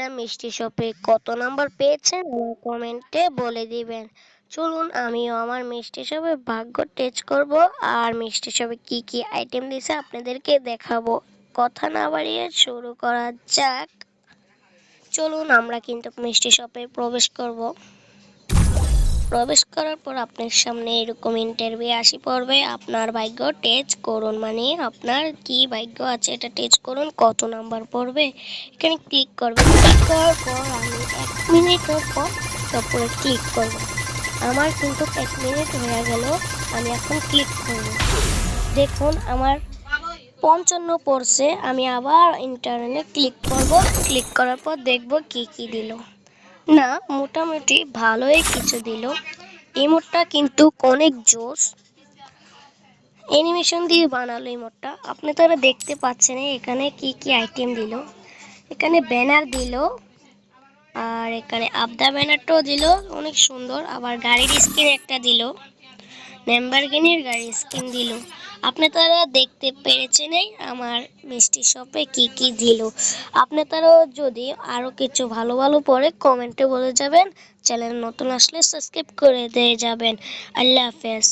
আপনারা মিষ্টি শপে কত নাম্বার পেয়েছেন আমার কমেন্টে বলে দিবেন। চলুন আমিও আমার মিষ্টি শপে ভাগ্য টেস্ট করব আর মিষ্টি শপে কি কি আইটেম দিছে আপনাদেরকে দেখাবো। কথা না বাড়িয়ে শুরু করা যাক। চলুন আমরা কিন্তু মিষ্টি শপে প্রবেশ করব। প্রবেশ করার পর আপনার সামনে এরকম ইন্টারভিউ আসি পড়বে, আপনার ভাগ্য টেস্ট করুন, মানে আপনার কি ভাগ্য আছে এটা টেস্ট করুন, কত নাম্বার পড়বে এখানে ক্লিক করবেন। ক্লিক করার পর আমি 1 মিনিটের পর তারপরে ক্লিক করব। আমার কিন্তু 1 মিনিট হয়ে গেল, আমি এখন ক্লিক করব। দেখুন আমার 55 পড়ছে, আমি আবার ইন্টারনেটে ক্লিক করব। ক্লিক করার পর দেখব কি কি দিল। না, মোটামুটি ভালোই কিছু দিল। ইমোটটা কিন্তু অনেক জোস, অ্যানিমেশন দিয়ে বানালো ইমোটটা। আপনি তারা দেখতে পাচ্ছেন এখানে কি কি আইটেম দিল। এখানে ব্যানার দিল, আর এখানে আবদা ব্যানারটাও দিল, অনেক সুন্দর। আবার গাড়ির স্কিন একটা দিল, ল্যাম্বরগিনির গাড়ির স্কিন দিল। আপনি তারা দেখতে পেরেছেন আমার মিষ্টি শপে কি কি দিল। আপনি তারা যদি আরো কিছু ভালো ভালো পড়ে কমেন্টে বলে যাবেন। চ্যানেল নতুন আসলে সাবস্ক্রাইব করে দিয়ে যাবেন। আল্লাহ হাফেজ।